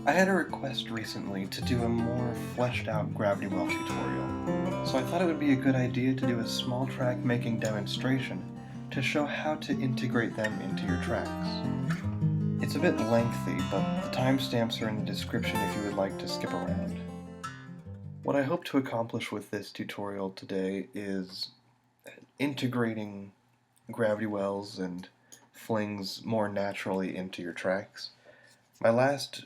I had a request recently to do a more fleshed out gravity well tutorial, so I thought it would be a good idea to do a small track making demonstration to show how to integrate them into your tracks. It's a bit lengthy, but the timestamps are in the description if you would like to skip around. What I hope to accomplish with this tutorial today is integrating gravity wells and flings more naturally into your tracks. My last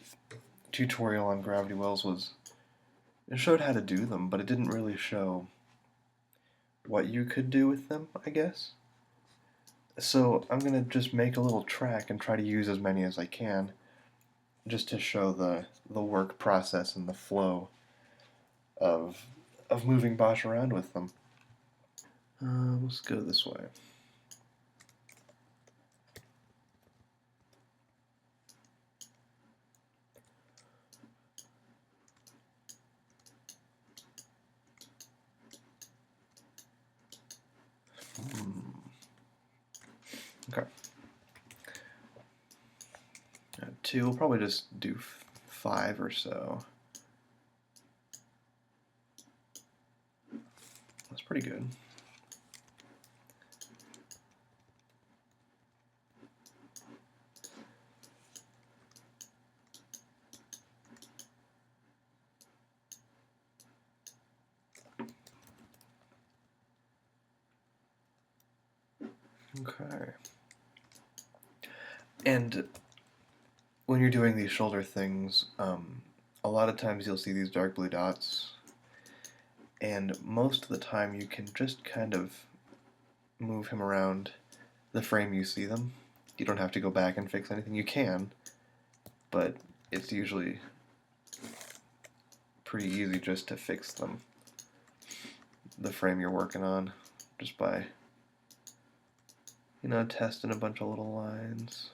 tutorial on gravity wells it showed how to do them, but it didn't really show what you could do with them, I guess. So I'm gonna just make a little track and try to use as many as I can, just to show the work process and the flow of of moving Bosch around with them. Let's go this way. Okay. 2, we'll probably just do 5 or so. That's pretty good. Okay. And when you're doing these shoulder things, a lot of times you'll see these dark blue dots, and most of the time you can just kind of move him around the frame you see them. You don't have to go back and fix anything. You can, but it's usually pretty easy just to fix them, the frame you're working on, just by, testing a bunch of little lines.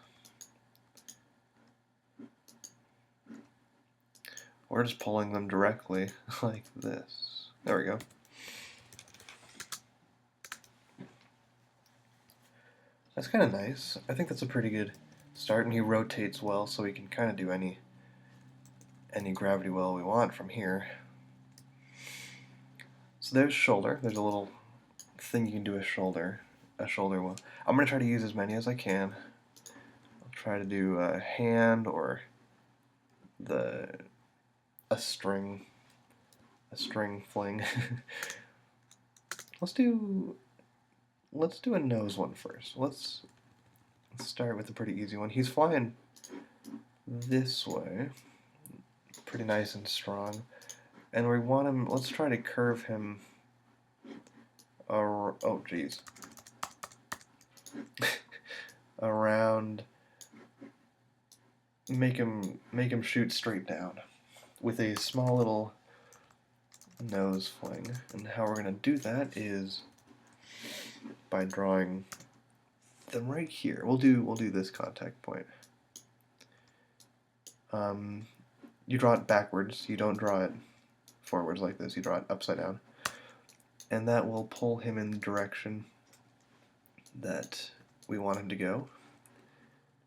Or just pulling them directly, like this. There we go. That's kind of nice. I think that's a pretty good start, and he rotates well, so we can kind of do any gravity well we want from here. So there's shoulder. There's a little thing you can do a shoulder well. I'm going to try to use as many as I can. I'll try to do a hand or a string fling. let's do a nose one first. Let's start with a pretty easy one. He's flying this way, pretty nice and strong, and we want him. Let's try to curve him. Oh, geez. Around. Make him shoot straight down with a small little nose fling. And how we're gonna do that is by drawing them right here. We'll do this contact point. You draw it backwards. You don't draw it forwards like this. You draw it upside down, and that will pull him in the direction that we want him to go.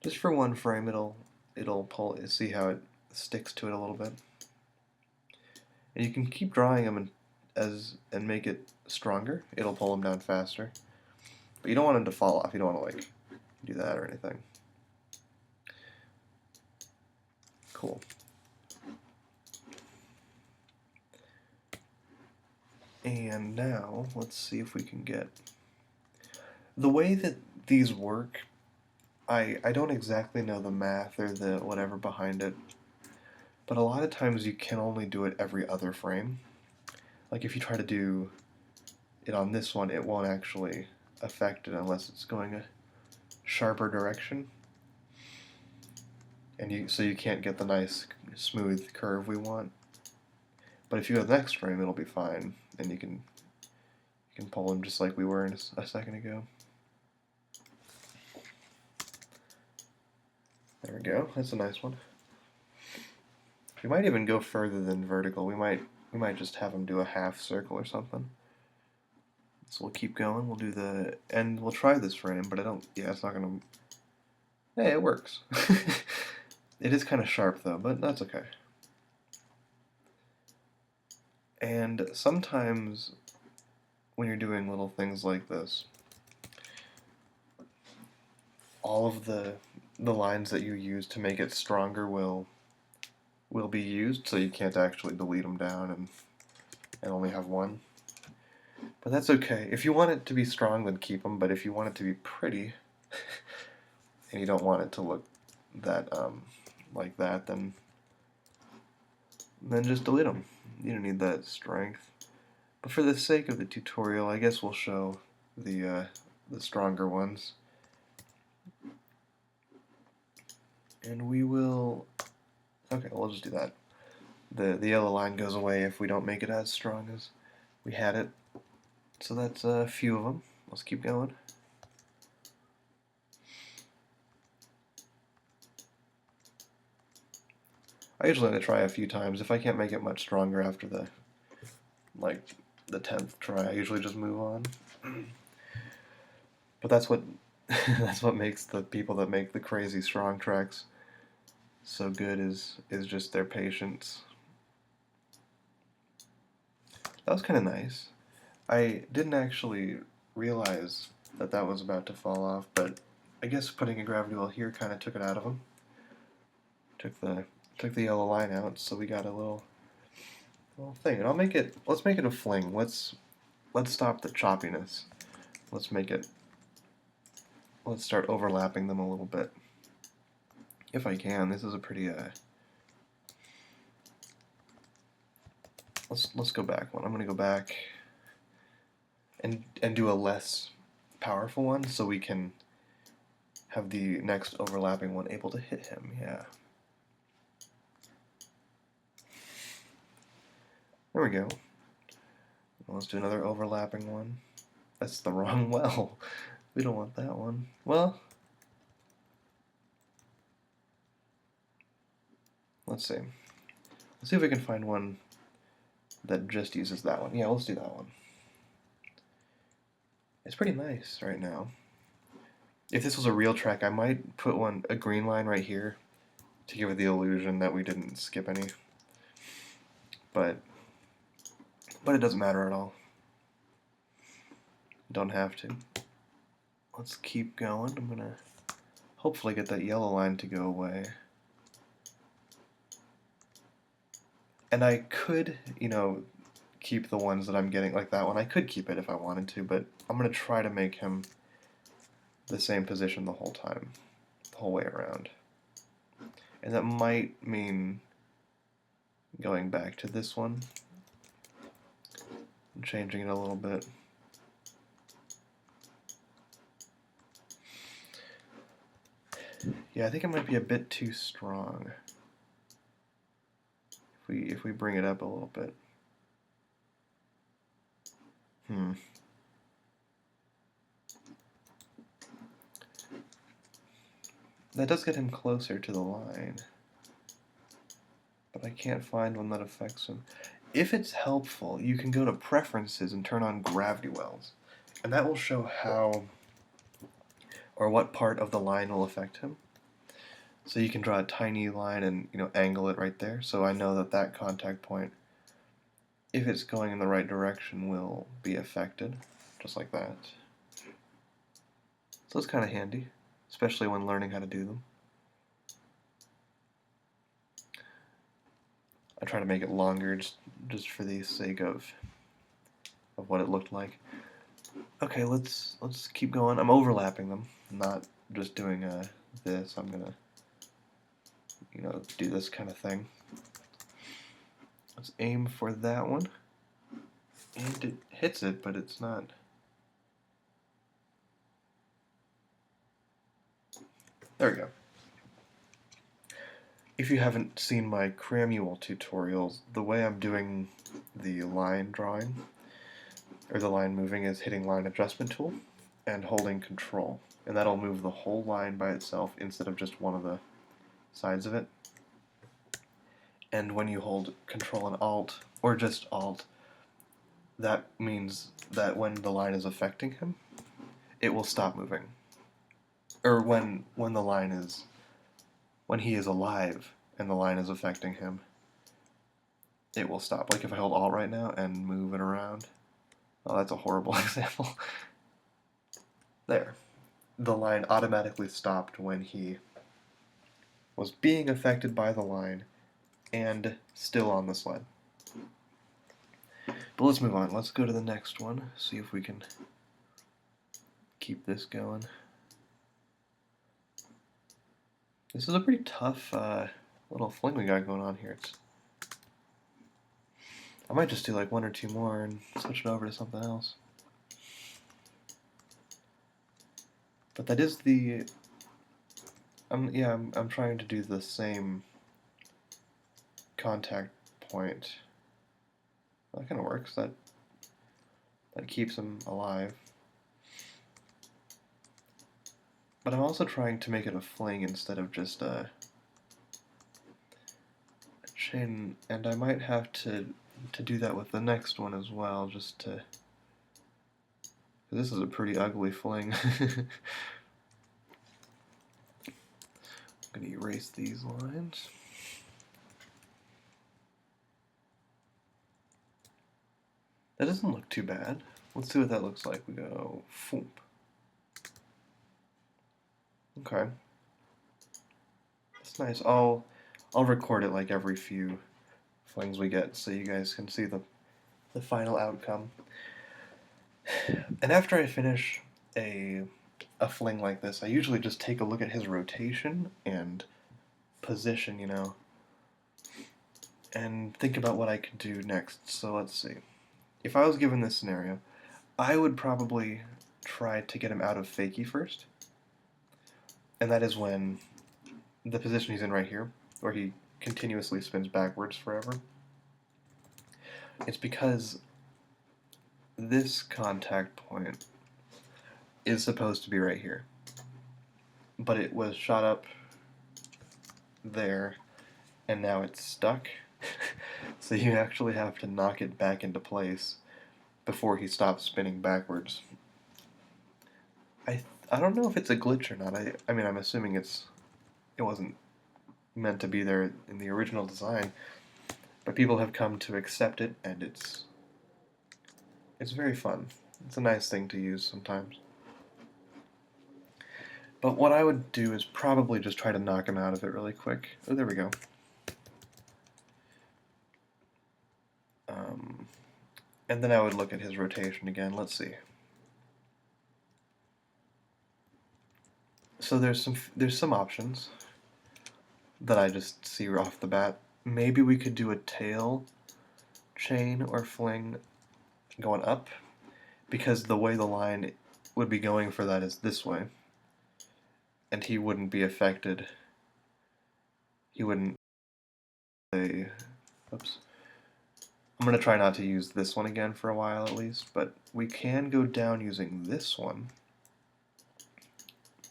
Just for one frame, it'll pull. See how it sticks to it a little bit, and you can keep drawing him and make it stronger. It'll pull him down faster, but you don't want him to fall off. You don't want to do that or anything. Cool. And now let's see if we can get the way that these work. I don't exactly know the math or the whatever behind it, but a lot of times you can only do it every other frame. Like if you try to do it on this one, it won't actually affect it unless it's going a sharper direction. And so you can't get the nice smooth curve we want. But if you go the next frame, it'll be fine, and you can pull them just like we were a second ago. There we go. That's a nice one. We might even go further than vertical. We might just have them do a half circle or something. So we'll keep going. We'll do we'll try this frame, but I don't. Yeah, it's not gonna. Hey, it works. It is kind of sharp though, but that's okay. And sometimes when you're doing little things like this, all of the lines that you use to make it stronger will be used, so you can't actually delete them down and only have one. But that's okay. If you want it to be strong, then keep them. But if you want it to be pretty, and you don't want it to look that like that, then just delete them. You don't need that strength. But for the sake of the tutorial, I guess we'll show the stronger ones. And we will... Okay, we'll just do that. The yellow line goes away if we don't make it as strong as we had it. So that's a few of them. Let's keep going. I usually let it try a few times. If I can't make it much stronger after the 10th try, I usually just move on. But that's what that's what makes the people that make the crazy strong tracks so good is just their patience. That was kind of nice. I didn't actually realize that that was about to fall off, but I guess putting a gravity well here kind of took it out of them. Took the yellow line out, so we got a little thing. And let's make it a fling. Let's stop the choppiness. Let's start overlapping them a little bit. If I can, this is a pretty let's go back one. I'm gonna go back and do a less powerful one so we can have the next overlapping one able to hit him. Yeah. There we go. Let's do another overlapping one. That's the wrong well. We don't want that one. Well, let's see. Let's see if we can find one that just uses that one. Yeah, let's do that one. It's pretty nice right now. If this was a real track, I might put a green line right here to give it the illusion that we didn't skip any. But it doesn't matter at all. Don't have to. Let's keep going. I'm gonna hopefully get that yellow line to go away. And I could, keep the ones that I'm getting, like that one. I could keep it if I wanted to, but I'm gonna try to make him the same position the whole time, the whole way around. And that might mean going back to this one and changing it a little bit. Yeah, I think it might be a bit too strong. If we bring it up a little bit. That does get him closer to the line. But I can't find one that affects him. If it's helpful, you can go to Preferences and turn on Gravity Wells. And that will show how or what part of the line will affect him. So you can draw a tiny line and angle it right there. So I know that that contact point, if it's going in the right direction, will be affected, just like that. So it's kind of handy, especially when learning how to do them. I try to make it longer just for the sake of what it looked like. Okay, let's keep going. I'm overlapping them, not just doing this. I'm gonna do this kind of thing. Let's aim for that one. And it hits it, but it's not. There we go. If you haven't seen my Cramuel tutorials, the way I'm doing the line drawing, or the line moving, is hitting line adjustment tool and holding control. And that'll move the whole line by itself instead of just one of the sides of it. And when you hold control and alt, or just alt, that means that when the line is affecting him, it will stop moving. Or when the line is when he is alive and the line is affecting him, it will stop. Like if I hold Alt right now and move it around. Oh, that's a horrible example. There. The line automatically stopped when he was being affected by the line and still on the sled. But let's move on. Let's go to the next one. See if we can keep this going. This is a pretty tough little fling we got going on here. I might just do like one or two more and switch it over to something else. But that is the... I'm trying to do the same contact point. That kind of works. That keeps him alive. But I'm also trying to make it a fling instead of just a chain, and I might have to do that with the next one as well, just to... This is a pretty ugly fling. I'm going to erase these lines. That doesn't look too bad. Let's see what that looks like. We go foomp. Okay. That's nice. I'll record it like every few flings we get so you guys can see the final outcome. And after I finish a fling like this, I usually just take a look at his rotation and position, you know, and think about what I could do next. So let's see. If I was given this scenario, I would probably try to get him out of fakie first. And that is when the position he's in right here, where he continuously spins backwards forever. It's because this contact point is supposed to be right here. But it was shot up there, and now it's stuck. So you actually have to knock it back into place before he stops spinning backwards. I don't know if it's a glitch or not. I mean, I'm assuming it wasn't meant to be there in the original design, but people have come to accept it, and it's very fun. It's a nice thing to use sometimes. But what I would do is probably just try to knock him out of it really quick. Oh, there we go. And then I would look at his rotation again. Let's see. So there's some options that I just see off the bat. Maybe we could do a tail chain or fling going up, because the way the line would be going for that is this way, and he wouldn't be affected. He wouldn't say, oops. I'm going to try not to use this one again for a while at least, but we can go down using this one,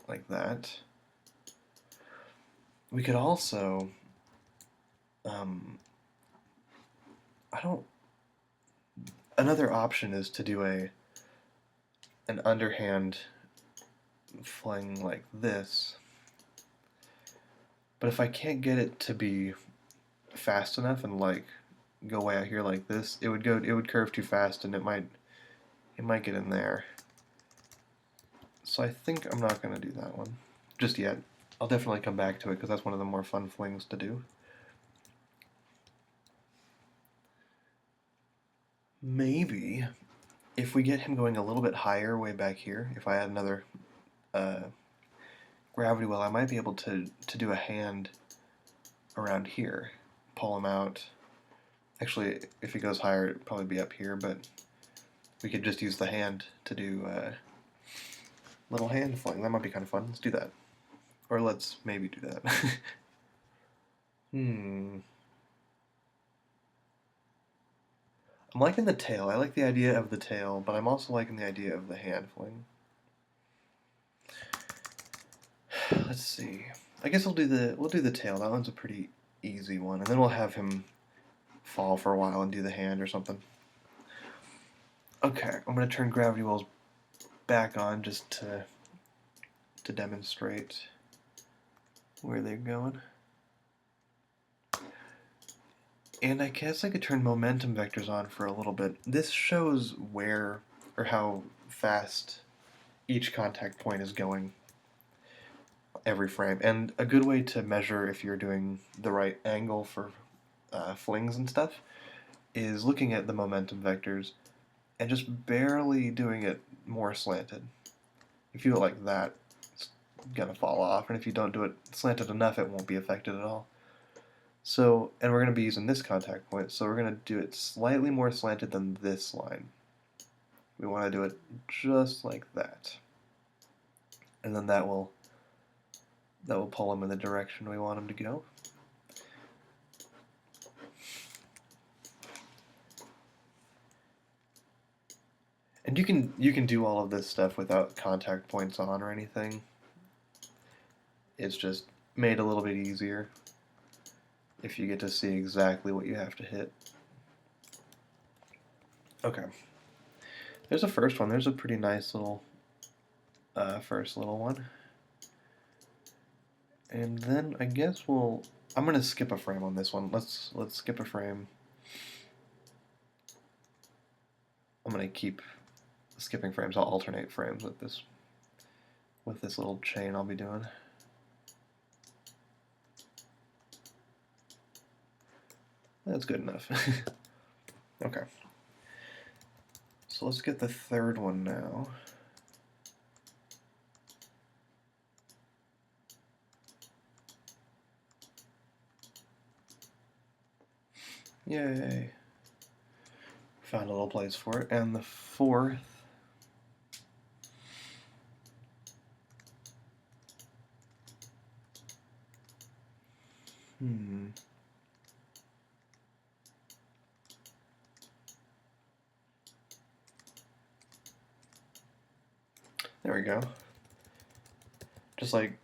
like that. We could also, another option is to do an underhand fling like this, but if I can't get it to be fast enough and like go way out here like this, it would curve too fast, and it might get in there. So I think I'm not going to do that one just yet. I'll definitely come back to it because that's one of the more fun flings to do. Maybe if we get him going a little bit higher way back here, if I add another gravity well, I might be able to do a hand around here, pull him out. Actually, if he goes higher, it'd probably be up here, but we could just use the hand to do a little hand fling. That might be kind of fun. Let's do that. Or let's maybe do that. I'm liking the tail. I like the idea of the tail, but I'm also liking the idea of the hand fling. Let's see. I guess we'll do the tail. That one's a pretty easy one, and then we'll have him fall for a while and do the hand or something. Okay, I'm going to turn gravity wells back on just to demonstrate. where they're going. And I guess I could turn momentum vectors on for a little bit. This shows where or how fast each contact point is going every frame. And a good way to measure if you're doing the right angle for flings and stuff is looking at the momentum vectors and just barely doing it more slanted. If you do it like that, it's gonna fall off, and if you don't do it slanted enough, it won't be affected at all. So, and we're going to be using this contact point, so we're going to do it slightly more slanted than this line. We want to do it just like that. And then that will pull them in the direction we want them to go. And you can do all of this stuff without contact points on or anything. It's just made a little bit easier if you get to see exactly what you have to hit. Okay. There's a first one. There's a pretty nice little first little one. And then I guess I'm gonna skip a frame on this one. Let's skip a frame. I'm gonna keep skipping frames. I'll alternate frames with this little chain I'll be doing. That's good enough. Okay. So let's get the third one now. Yay. Found a little place for it. And the fourth. There we go. Just like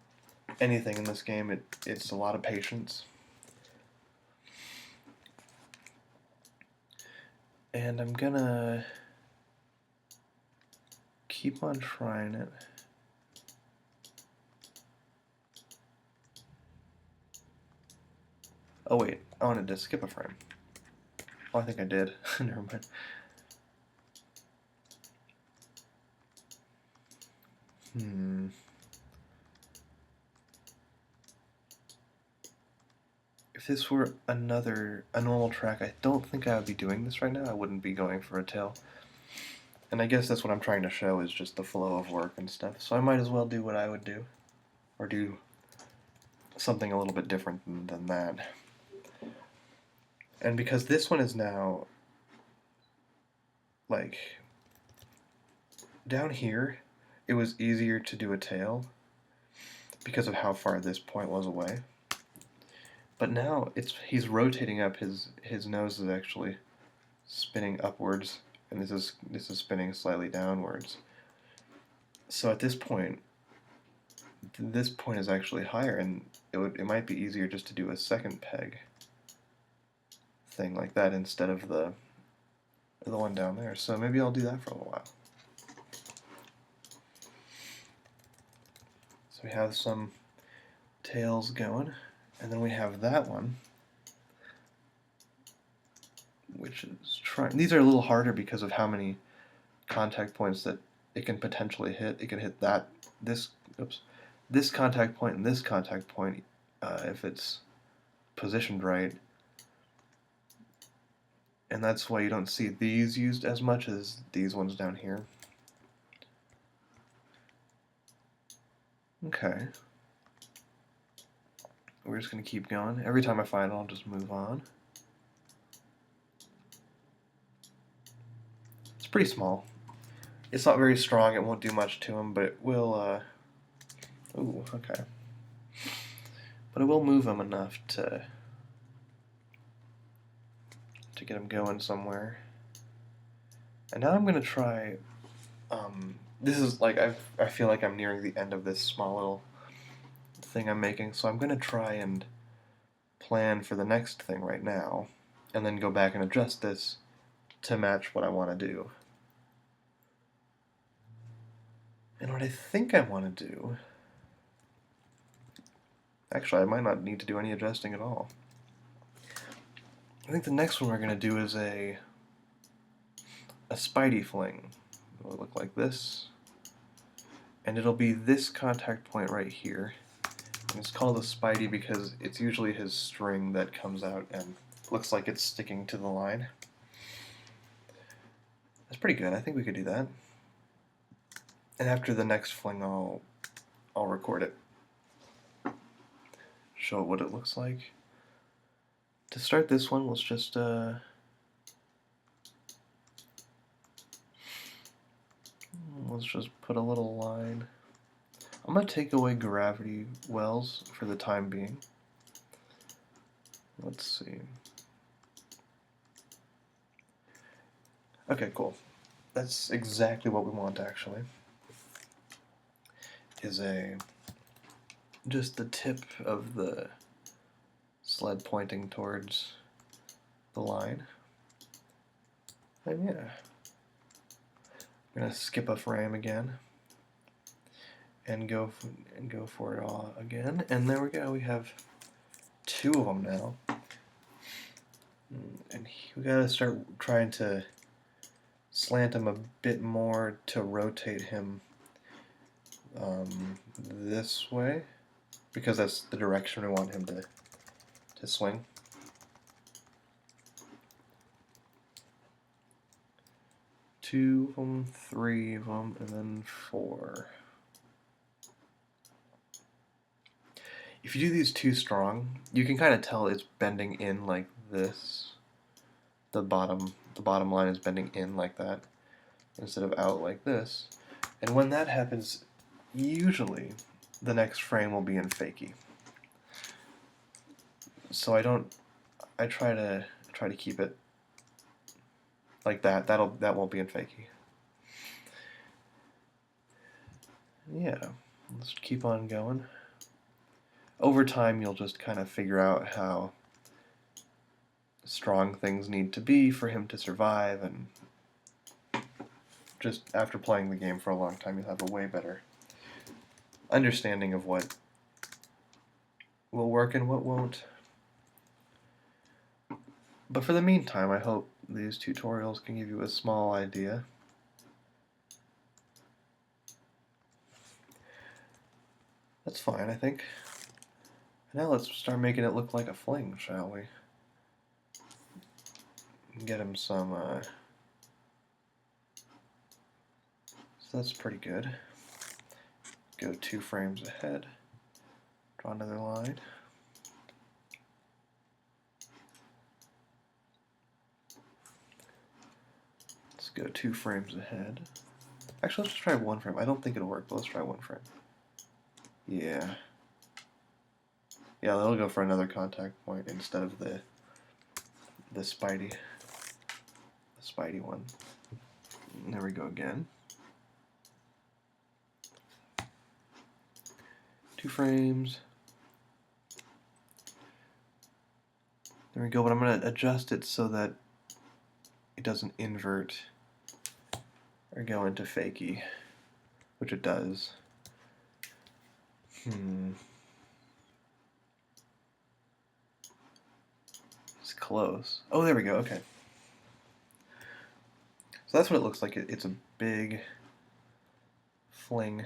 anything in this game, it's a lot of patience. And I'm gonna keep on trying it. Oh wait, I wanted to skip a frame. Oh, I think I did. Never mind. If this were a normal track, I don't think I would be doing this right now. I wouldn't be going for a tail. And I guess that's what I'm trying to show, is just the flow of work and stuff. So I might as well do what I would do. Or do something a little bit different than that. And because this one is now, like, down here, it was easier to do a tail because of how far this point was away. But now he's rotating up, his nose is actually spinning upwards, and this is spinning slightly downwards. So at this point is actually higher, and it might be easier just to do a second peg thing like that instead of the one down there. So maybe I'll do that for a little while. So we have some tails going, and then we have that one, which is trying. These are a little harder because of how many contact points that it can potentially hit. It can hit this contact point and this contact point if it's positioned right. And that's why you don't see these used as much as these ones down here. Okay. We're just going to keep going. Every time I find it, I'll just move on. It's pretty small. It's not very strong. It won't do much to him, but it will... Ooh, okay. But it will move him enough to get him going somewhere. And now I'm going to try... this is like... I feel like I'm nearing the end of this small little thing I'm making, so I'm going to try and plan for the next thing right now, and then go back and adjust this to match what I want to do. And what I think I want to do... Actually, I might not need to do any adjusting at all. I think the next one we're going to do is a Spidey Fling. It'll look like this. And it'll be this contact point right here. And it's called a Spidey because it's usually his string that comes out and looks like it's sticking to the line. That's pretty good. I think we could do that. And after the next fling, I'll record it. Show what it looks like. To start this one, let's just put a little line. I'm going to take away gravity wells for the time being. Let's see. Okay, cool. That's exactly what we want, actually. Is just the tip of the sled pointing towards the line. And yeah. I'm going to skip a frame again. And go for it all again. And there we go. We have 2 of them now. And we got to start trying to slant him a bit more to rotate him this way, because that's the direction we want him to swing. Two of them, 3 of them, and then 4. If you do these too strong, you can kind of tell it's bending in like this. The bottom line is bending in like that instead of out like this. And when that happens, usually the next frame will be in fakie. So I try to keep it like that. That won't be in fakie. Yeah, let's keep on going. Over time, you'll just kind of figure out how strong things need to be for him to survive, and just after playing the game for a long time, you'll have a way better understanding of what will work and what won't. But for the meantime, I hope these tutorials can give you a small idea. That's fine, I think. Now let's start making it look like a fling, shall we? Get him some, so that's pretty good. Go 2 frames ahead. Draw another line. Let's go 2 frames ahead. Actually, let's just try 1 frame. I don't think it'll work, but let's try 1 frame. Yeah. Yeah, that'll go for another contact point instead of the Spidey. The Spidey one. And there we go again. 2 frames. There we go, but I'm going to adjust it so that it doesn't invert or go into fakie, which it does. It's close. Oh, there we go, okay. So that's what it looks like. It's a big fling.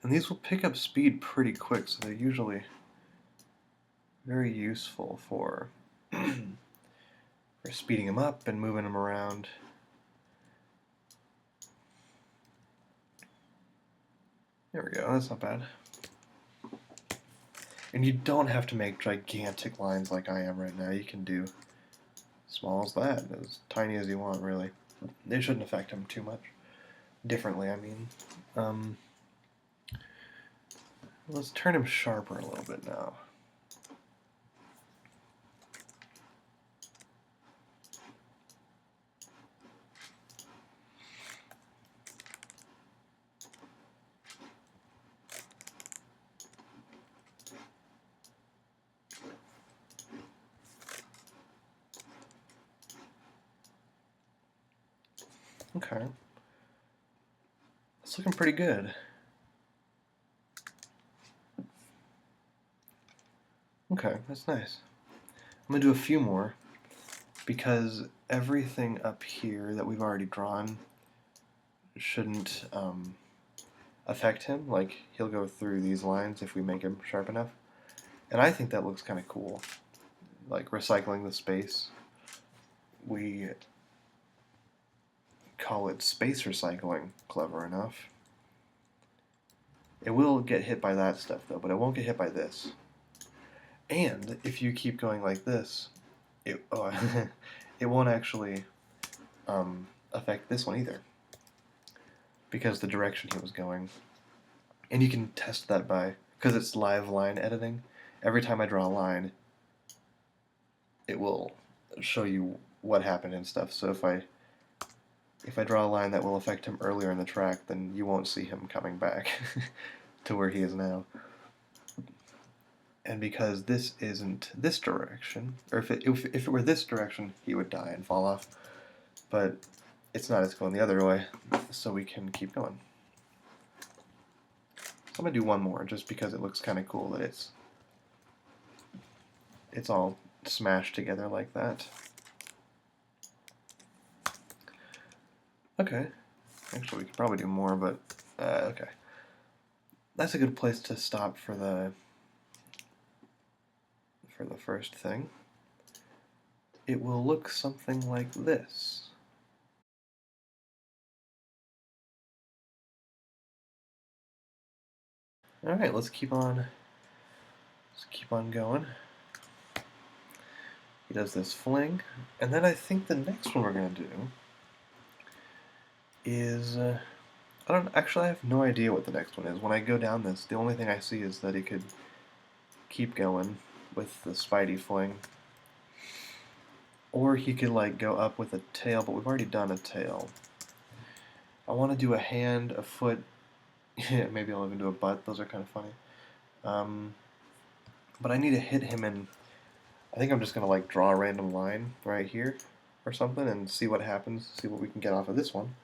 And these will pick up speed pretty quick, so they're usually very useful for, for speeding them up and moving them around. There we go, that's not bad. And you don't have to make gigantic lines like I am right now. You can do small as that, as tiny as you want, really. They shouldn't affect him too much. Differently, I mean. Let's turn him sharper a little bit now. Okay. looking pretty good. Okay, that's nice. I'm going to do a few more because everything up here that we've already drawn shouldn't affect him. Like, he'll go through these lines if we make him sharp enough. And I think that looks kind of cool. Like, recycling the space. We call it space recycling. Clever enough. It will get hit by that stuff, though, but it won't get hit by this. And if you keep going like this, it won't actually affect this one either, because the direction he was going. And you can test that by, because it's live line editing, every time I draw a line, it will show you what happened and stuff. So if I draw a line that will affect him earlier in the track, then you won't see him coming back to where he is now. And because this isn't this direction, or if it were this direction, he would die and fall off. But it's not, it's going the other way, so we can keep going. So I'm going to do one more, just because it looks kind of cool that it's all smashed together like that. Okay. Actually, we could probably do more, but okay. That's a good place to stop for the first thing. It will look something like this. All right, let's keep on going. He does this fling, and then I think the next one we're gonna do is I have no idea what the next one is. When I go down this, the only thing I see is that he could keep going with the Spidey fling, or he could like go up with a tail, but we've already done a tail. I want to do a hand, a foot. Yeah, maybe I'll even do a butt. Those are kind of funny. But I need to hit him in. I think I'm just gonna like draw a random line right here or something and see what happens. See what we can get off of this one.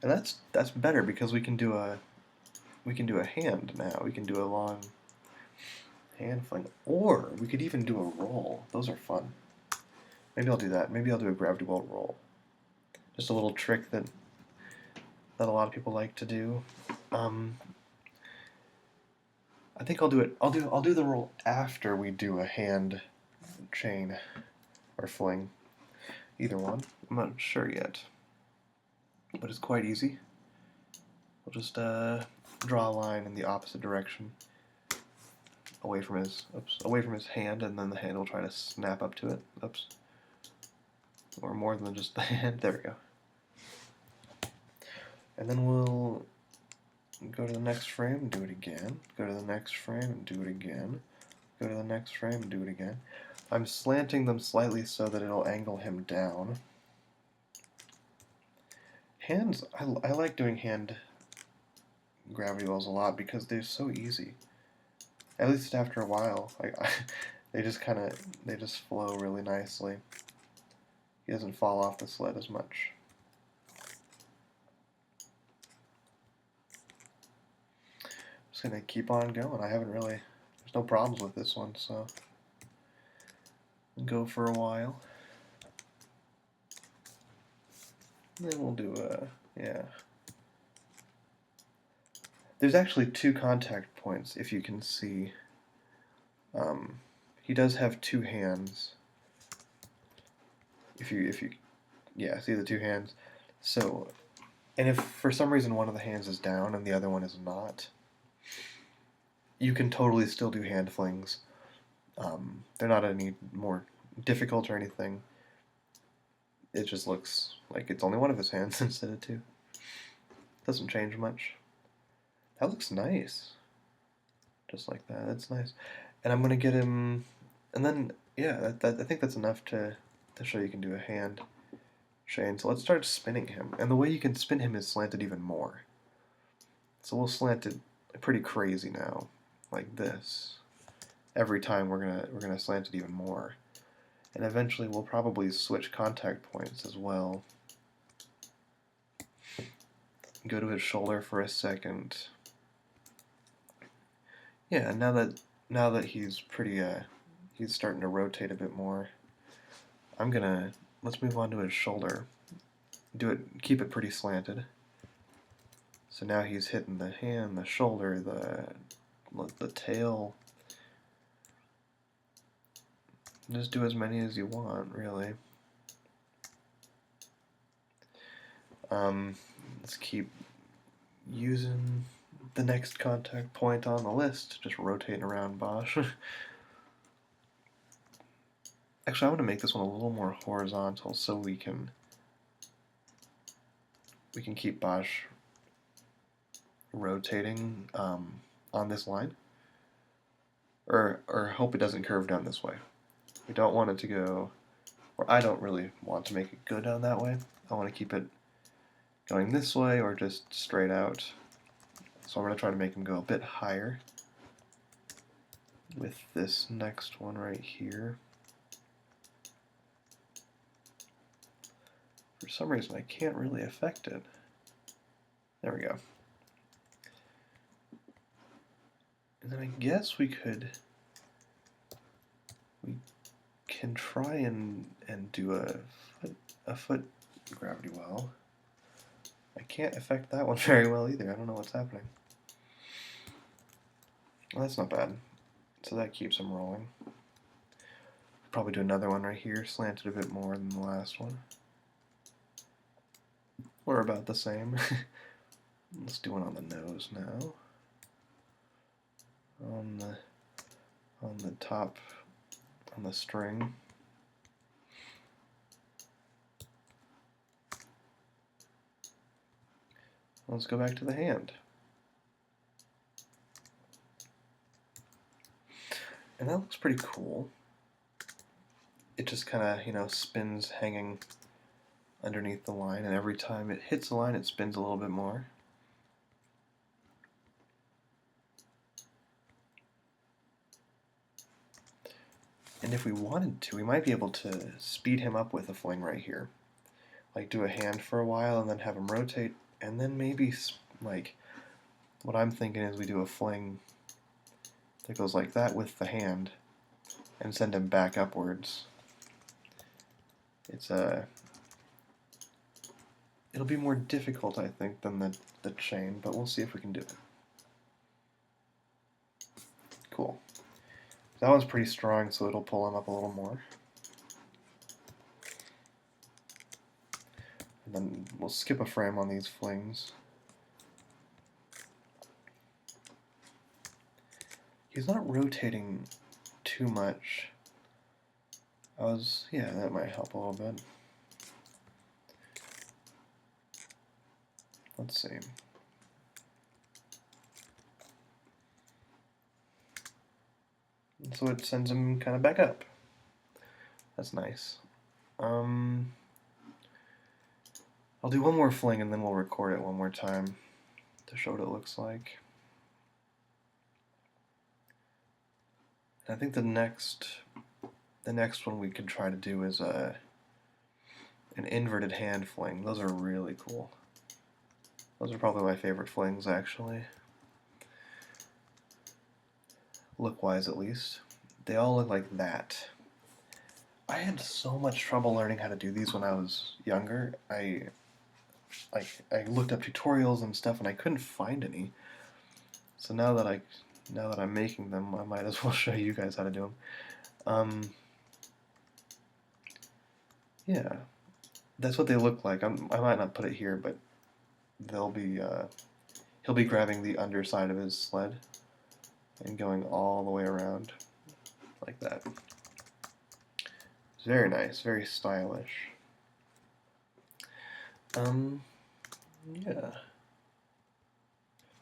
And that's better because we can do a hand now. We can do a long hand fling, or we could even do a roll. Those are fun. Maybe I'll do that. Maybe I'll do a gravity well roll. Just a little trick that a lot of people like to do. I think I'll do it. I'll do the roll after we do a hand chain or fling. Either one. I'm not sure yet, but it's quite easy. We'll just draw a line in the opposite direction, away from his hand, and then the hand will try to snap up to it. Oops. Or more than just the hand. There we go. And then we'll go to the next frame and do it again. Go to the next frame and do it again. Go to the next frame and do it again. I'm slanting them slightly so that it'll angle him down. Hands, I like doing hand gravity wells a lot because they're so easy. At least after a while, they just flow really nicely. He doesn't fall off the sled as much. Just gonna keep on going. There's no problems with this one, so go for a while. And then we'll do yeah. There's actually 2 contact points, if you can see. He does have 2 hands. If you see the 2 hands. So, and if for some reason one of the hands is down and the other one is not, you can totally still do hand flings. They're not any more difficult or anything. It just looks like it's only one of his hands instead of 2. Doesn't change much. That looks nice. Just like that. That's nice. And I'm gonna get him, and then yeah, I think that's enough to show you can do a hand chain. So let's start spinning him. And the way you can spin him is slanted even more. So we'll slant it pretty crazy now, like this. Every time we're gonna slant it even more. And eventually we'll probably switch contact points as well. go to his shoulder for a second. Yeah, now that he's pretty he's starting to rotate a bit more. Let's move on to his shoulder. Keep it pretty slanted. So now he's hitting the hand, the shoulder, the tail. Just do as many as you want, really. Let's keep using the next contact point on the list, just rotating around Bosch. Actually, I want to make this one a little more horizontal so we can keep Bosch rotating on this line, or hope it doesn't curve down this way. We don't want it to go, or I don't really want to make it go down that way. I want to keep it going this way or just straight out. So I'm going to try to make him go a bit higher with this next one right here. For some reason I can't really affect it. There we go. And then I guess we can try and do a foot gravity well. I can't affect that one very well either. I don't know what's happening. Well, that's not bad. So that keeps him rolling. Probably do another one right here, slanted a bit more than the last one. We're about the same. Let's do one on the nose now. On the top, on the string. Let's go back to the hand. And that looks pretty cool. It just kind of, spins hanging underneath the line, and every time it hits the line, it spins a little bit more. And if we wanted to, we might be able to speed him up with a fling right here. Like do a hand for a while and then have him rotate, and then maybe, like, what I'm thinking is we do a fling that goes like that with the hand and send him back upwards. It'll be more difficult, I think, than the chain, but we'll see if we can do it. Cool. That one's pretty strong, so it'll pull him up a little more. And then we'll skip a frame on these flings. He's not rotating too much. Yeah, that might help a little bit. Let's see. So it sends him kind of back up. That's nice. I'll do one more fling and then we'll record it one more time to show what it looks like. And I think the next one we could try to do is an inverted hand fling. Those are really cool. Those are probably my favorite flings, actually. Look-wise, at least. They all look like that. I had so much trouble learning how to do these when I was younger. I looked up tutorials and stuff, and I couldn't find any. So now that I'm making them, I might as well show you guys how to do them. Yeah, that's what they look like. I might not put it here, but he'll be grabbing the underside of his sled and going all the way around like that. It's very nice, very stylish. Yeah.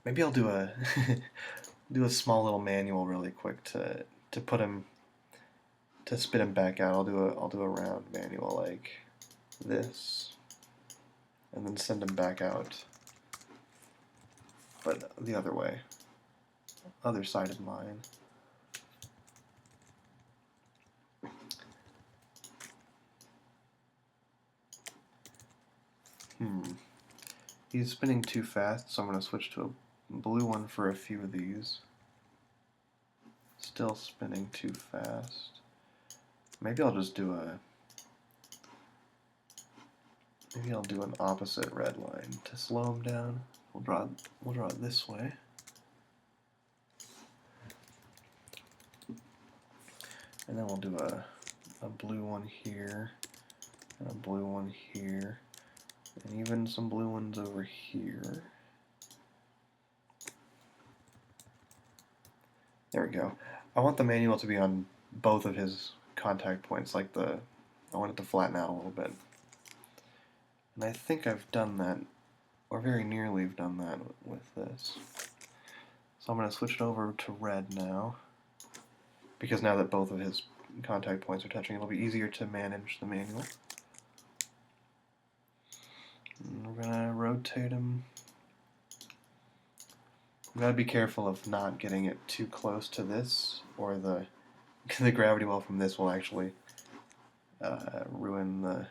Maybe I'll do a do a small little manual really quick to put him to spit him back out. I'll do a round manual like this, and then send him back out, but the other way, other side of mine. He's spinning too fast, so I'm going to switch to a blue one for a few of these. Still spinning too fast. Maybe I'll just do a... Maybe I'll do an opposite red line to slow him down. We'll draw it this way. And then we'll do a blue one here, and a blue one here, and even some blue ones over here. There we go. I want the manual to be on both of his contact points, like I want it to flatten out a little bit. And I think I've done that, or very nearly have done that with this. So I'm going to switch it over to red now, because now that both of his contact points are touching, it'll be easier to manage the manual. And we're going to rotate him. We've got to be careful of not getting it too close to this, or the gravity well from this will actually ruin the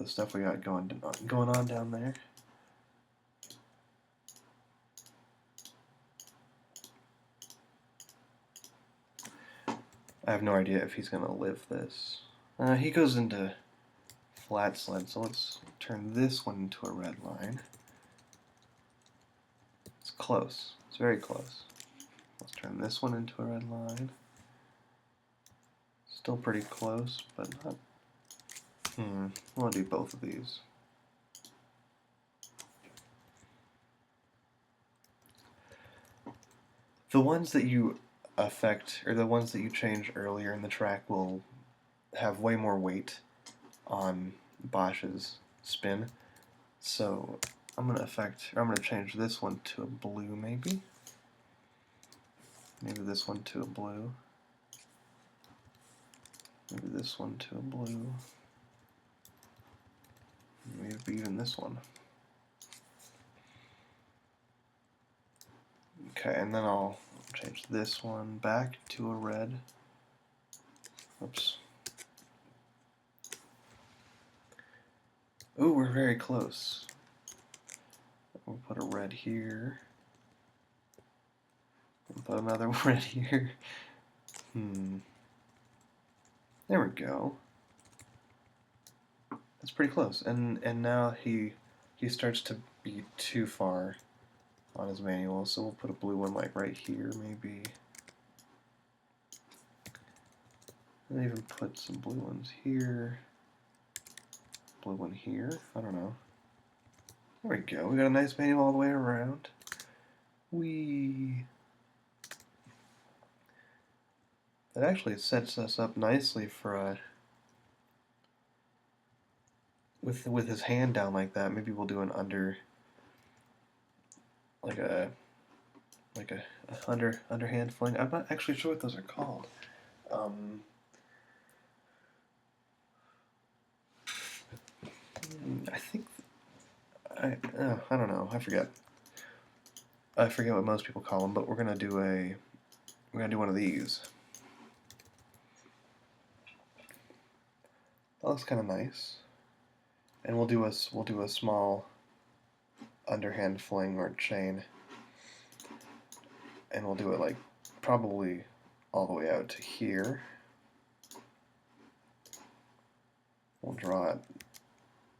stuff we got going on down there. I have no idea if he's going to live this. He goes into flat sled, so let's turn this one into a red line. It's close. It's very close. Let's turn this one into a red line. Still pretty close, but not... I want to do both of these. The ones that you affect, or the ones that you change earlier in the track, will have way more weight on Bosch's spin. So I'm going to change this one to a blue, maybe. Maybe this one to a blue. Maybe this one to a blue. Maybe even this one. Okay, and then I'll change this one back to a red. Oops. Ooh, we're very close. We'll put a red here. We'll put another red here. There we go. That's pretty close. And now he starts to be too far on his manual, so we'll put a blue one like right here, maybe. And even put some blue ones here. Blue one here. I don't know. There we go. We got a nice manual all the way around. That actually sets us up nicely for with his hand down like that. Maybe we'll do an underhand fling. I'm not actually sure what those are called. I think I don't know. I forget what most people call them, but we're gonna do one of these. That looks kind of nice. And we'll do a small underhand fling or chain, and we'll do it like probably all the way out to here. We'll draw it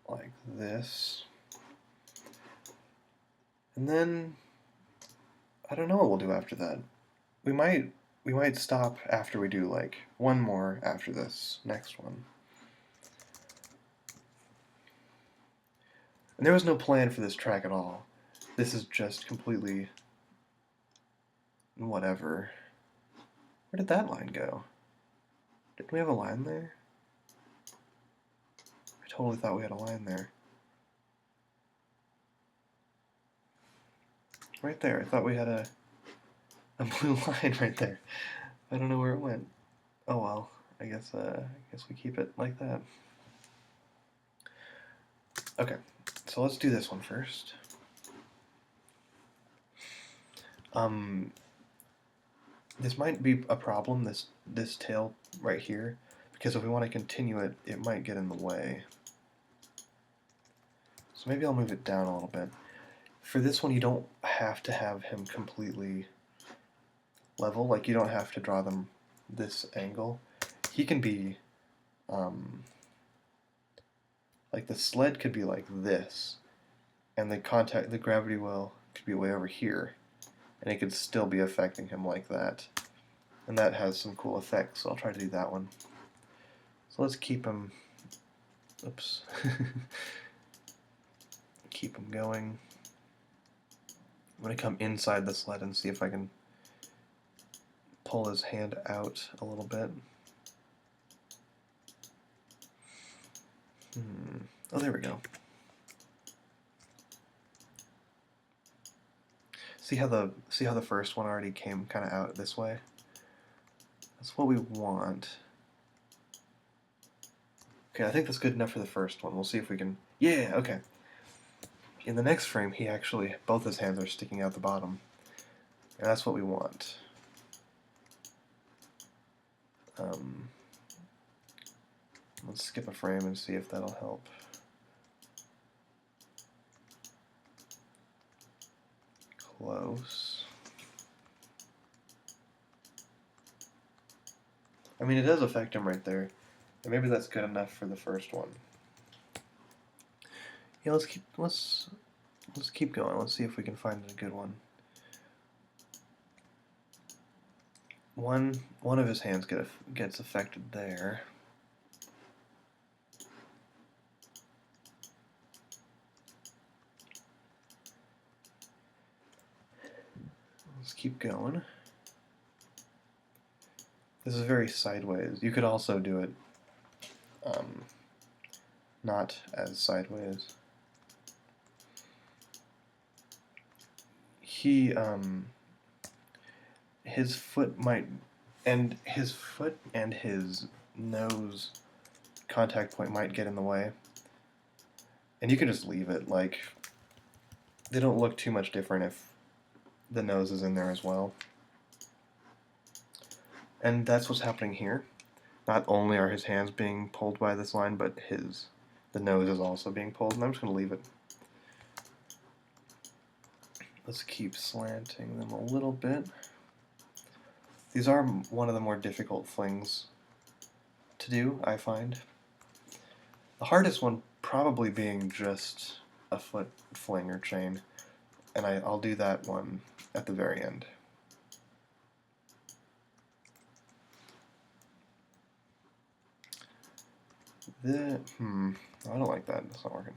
like this, and then I don't know what we'll do after that. We might stop after we do like one more after this next one. And there was no plan for this track at all. This is just completely whatever. Where did that line go? Did we have a line there? I totally thought we had a line there. Right there. I thought we had a blue line right there. I don't know where it went. Oh well. I guess we keep it like that. Okay. So let's do this one first. This might be a problem, this tail right here, because if we want to continue it, it might get in the way. So maybe I'll move it down a little bit. For this one, you don't have to have him completely level. Like, you don't have to draw them this angle. He can be, like, the sled could be like this, and the gravity well could be way over here, and it could still be affecting him like that. And that has some cool effects, so I'll try to do that one. So let's keep him, oops, keep him going. I'm going to come inside the sled and see if I can pull his hand out a little bit. Oh, there we go. See how the first one already came kind of out this way? That's what we want. Okay, I think that's good enough for the first one. We'll see if we can... Yeah, okay. In the next frame, he actually... both his hands are sticking out the bottom. And that's what we want. Let's skip a frame and see if that'll help. Close. I mean, it does affect him right there. And maybe that's good enough for the first one. Yeah, let's keep going. Let's see if we can find a good one. One of his hands gets affected there. Let's keep going. This is very sideways. You could also do it not as sideways. His foot and his nose contact point might get in the way. And you can just leave it. Like, they don't look too much different if the nose is in there as well. And that's what's happening here. Not only are his hands being pulled by this line, but the nose is also being pulled, and I'm just going to leave it. Let's keep slanting them a little bit. These are one of the more difficult flings to do, I find. The hardest one probably being just a foot fling or chain, and I'll do that one at the very end. I don't like that. It's not working.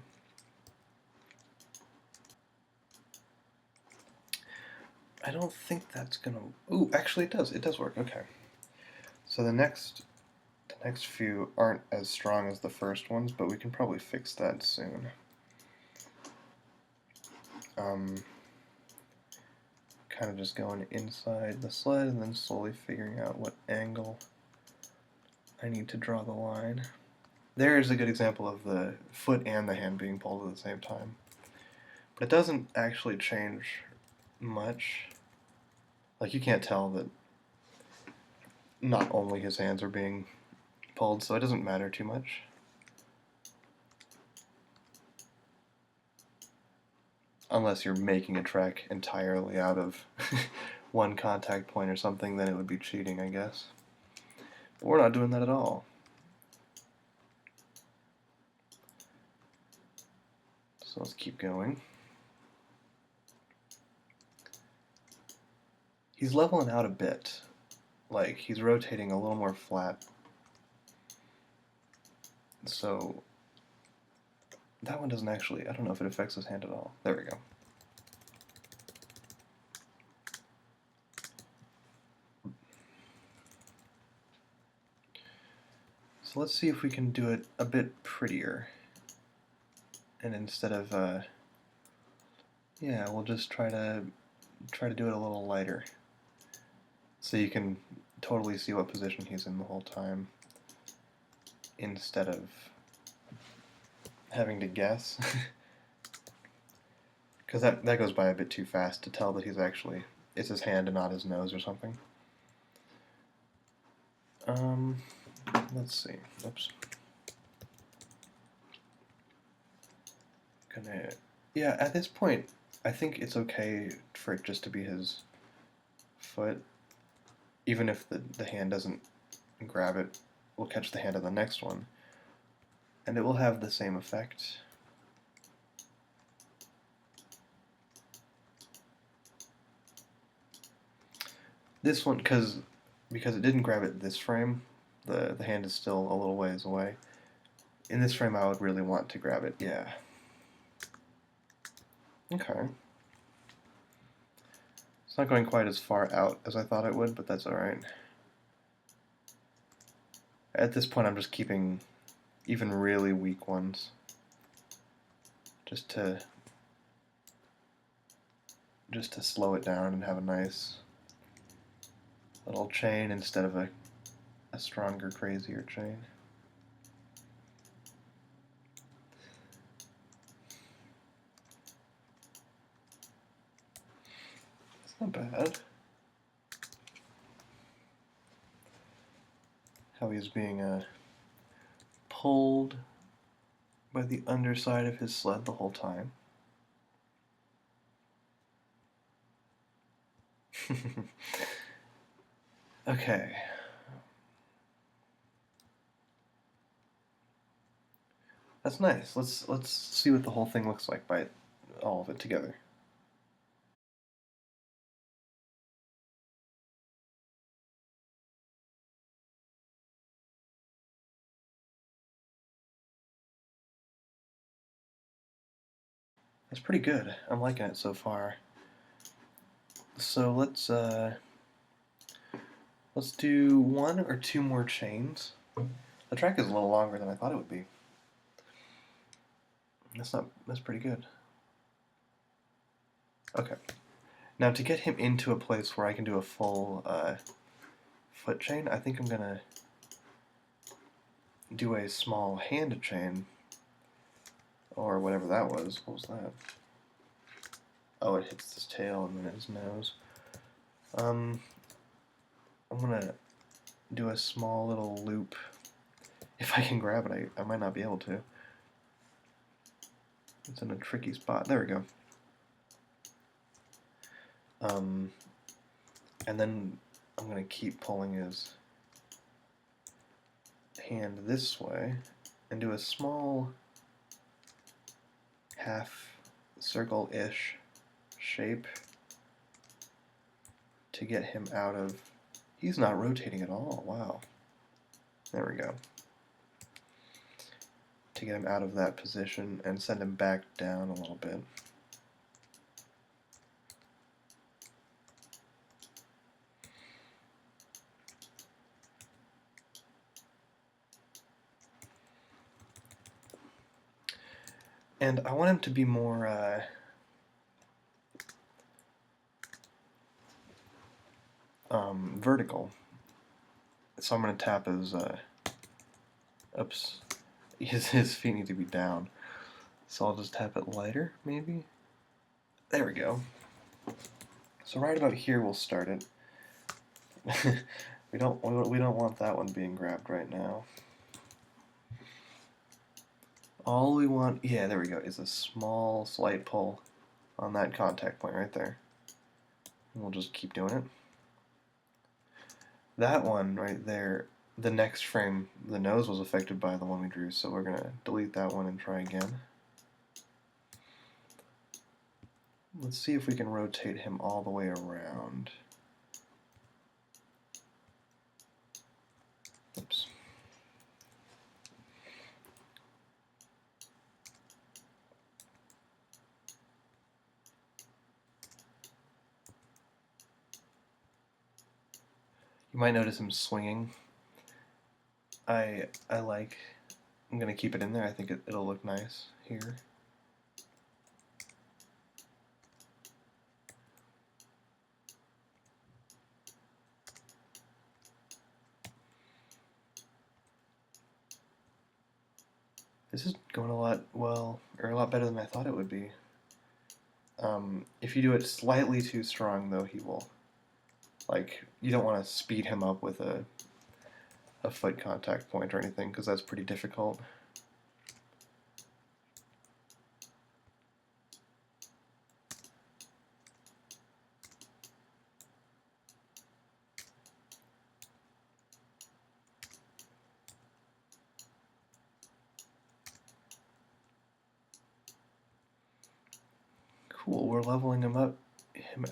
I don't think that's gonna... Ooh, actually it does. It does work. Okay. So the next few aren't as strong as the first ones, but we can probably fix that soon. Kind of just going inside the sled and then slowly figuring out what angle I need to draw the line. There's a good example of the foot and the hand being pulled at the same time. But it doesn't actually change much. Like, you can't tell that not only his hands are being pulled, so it doesn't matter too much. Unless you're making a track entirely out of one contact point or something, then it would be cheating, I guess. But we're not doing that at all. So let's keep going. He's leveling out a bit. Like, he's rotating a little more flat. So that one doesn't actually, I don't know if it affects his hand at all. There we go. So let's see if we can do it a bit prettier. And instead of, yeah, we'll just try to do it a little lighter. So you can totally see what position he's in the whole time, instead of having to guess. Because that goes by a bit too fast to tell that he's actually, it's his hand and not his nose or something. Let's see. Oops. Yeah, at this point, I think it's okay for it just to be his foot, even if the hand doesn't grab it, we'll catch the hand of the next one, and it will have the same effect. This one, because it didn't grab it this frame, the hand is still a little ways away. In this frame, I would really want to grab it, yeah. Okay. It's not going quite as far out as I thought it would, but that's alright. At this point, I'm just keeping even really weak ones, just to slow it down and have a nice little chain instead of a stronger, crazier chain. It's not bad. How he's being pulled by the underside of his sled the whole time. Okay. That's nice. Let's see what the whole thing looks like by all of it together. That's pretty good. I'm liking it so far. So let's do 1 or 2 more chains. The track is a little longer than I thought it would be. That's pretty good. Okay. Now to get him into a place where I can do a full foot chain, I think I'm gonna do a small hand chain, or whatever that was. What was that? Oh, it hits his tail and then his nose. I'm gonna do a small little loop. If I can grab it, I might not be able to. It's in a tricky spot. There we go. And then I'm gonna keep pulling his hand this way and do a small half circle-ish shape to get him out of... He's not rotating at all. Wow. There we go. To get him out of that position and send him back down a little bit. And I want him to be more vertical. So I'm going to tap his, oops, his feet need to be down. So I'll just tap it lighter, maybe? There we go. So right about here we'll start it. we don't want that one being grabbed right now. All we want, yeah, there we go, is a small slight pull on that contact point right there. And we'll just keep doing it. That one right there, the next frame, the nose was affected by the one we drew, so we're going to delete that one and try again. Let's see if we can rotate him all the way around. Oops. You might notice him swinging. I'm going to keep it in there. I think it'll look nice here. This is going a lot better than I thought it would be. If you do it slightly too strong, though, he will, you don't want to speed him up with a foot contact point or anything, because that's pretty difficult. Cool, we're leveling him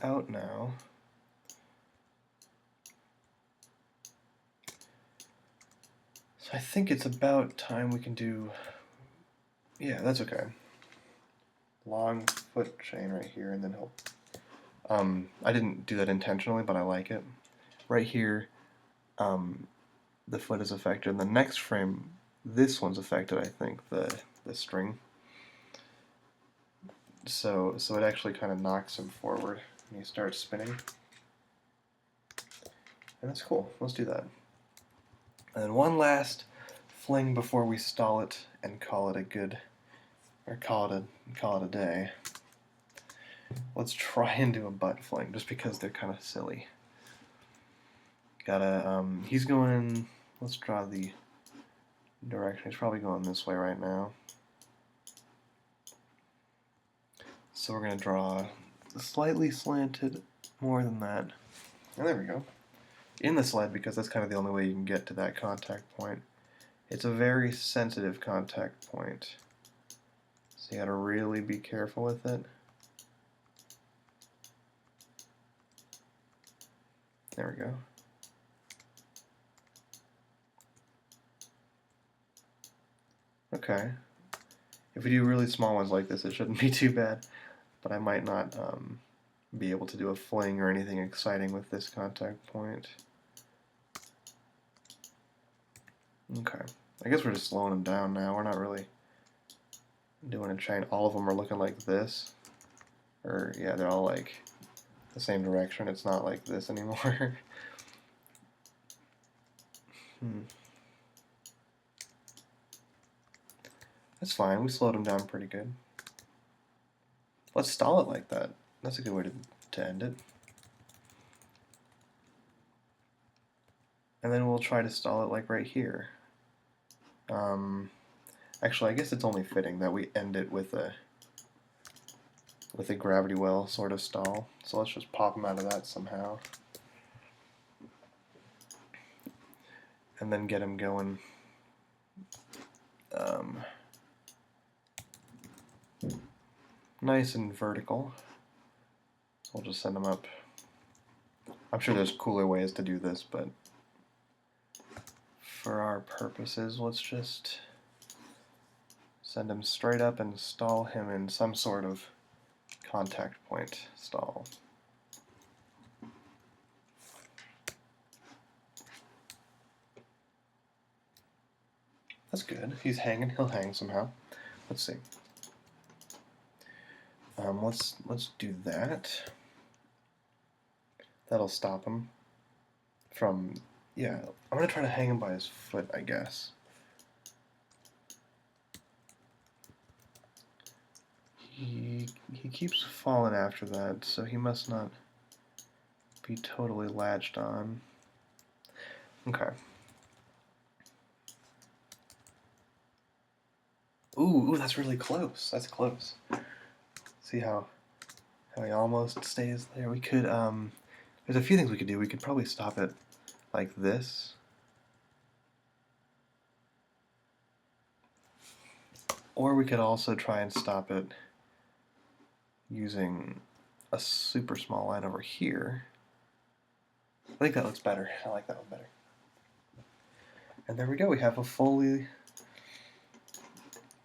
out now. So I think it's about time we can do... Yeah, that's okay. Long foot chain right here, and then he'll... I didn't do that intentionally, but I like it. Right here, the foot is affected. In the next frame, this one's affected, I think, the string. So it actually kind of knocks him forward, and he starts spinning. And that's cool. Let's do that. And then one last fling before we stall it and call it a good, or call it a day. Let's try and do a butt fling, just because they're kind of silly. Gotta, he's going, let's draw the direction. He's probably going this way right now. So we're going to draw slightly slanted, more than that. And there we go. In the sled, because that's kind of the only way you can get to that contact point. It's a very sensitive contact point. So you gotta really be careful with it. There we go. Okay. If we do really small ones like this, it shouldn't be too bad. But I might not be able to do a fling or anything exciting with this contact point. Okay. I guess we're just slowing them down now. We're not really doing a chain. All of them are looking like this. Or, yeah, they're all like the same direction. It's not like this anymore. That's fine. We slowed them down pretty good. Let's stall it like that. That's a good way to end it. And then we'll try to stall it like right here. Actually, I guess it's only fitting that we end it with a gravity well sort of stall. So let's just pop him out of that somehow. And then get him going. Nice and vertical. So we'll just send him up. I'm sure there's cooler ways to do this, but for our purposes, let's just send him straight up and stall him in some sort of contact point stall. That's good. He's hanging. He'll hang somehow. Let's see. Let's do that. That'll stop him from... Yeah, I'm going to try to hang him by his foot, I guess. He keeps falling after that, so he must not be totally latched on. Okay. Ooh, that's really close. That's close. See how he almost stays there? We could, there's a few things we could do. We could probably stop it like this. Or we could also try and stop it using a super small line over here. I think that looks better. I like that one better. And there we go. We have a fully,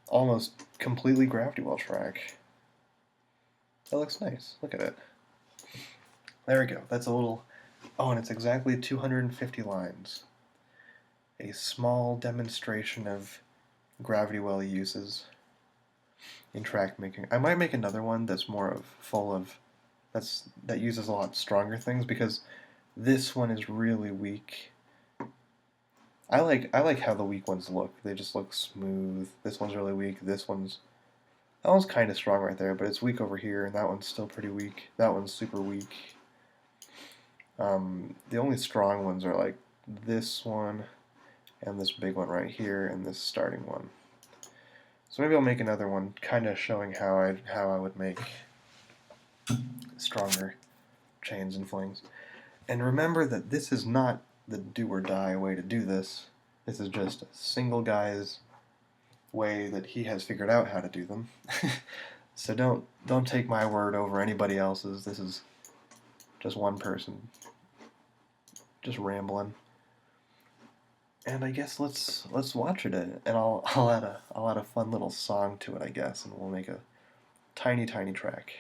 almost completely gravity well track. That looks nice. Look at it. There we go. That's a little... Oh, and it's exactly 250 lines. A small demonstration of gravity well uses in track making. I might make another one that's more full of... that uses a lot stronger things, because this one is really weak. I like how the weak ones look. They just look smooth. This one's really weak. That one's kind of strong right there, but it's weak over here, and that one's still pretty weak. That one's super weak. The only strong ones are like this one, and this big one right here, and this starting one. So maybe I'll make another one, kind of showing how I would make stronger chains and flings. And remember that this is not the do or die way to do this. This is just a single guy's way that he has figured out how to do them. So don't take my word over anybody else's. This is just one person just rambling. And I guess let's watch it, and I'll add a fun little song to it, I guess, and we'll make a tiny track.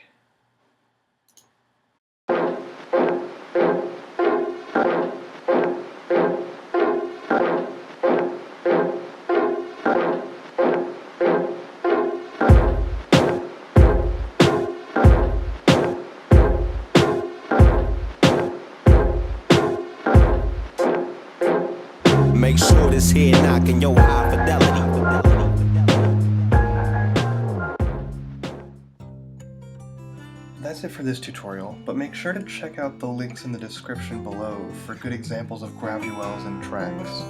Make sure this here knocking your high fidelity. That's it for this tutorial, but make sure to check out the links in the description below for good examples of gravity wells and tracks.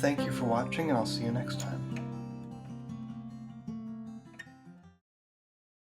Thank you for watching, and I'll see you next time.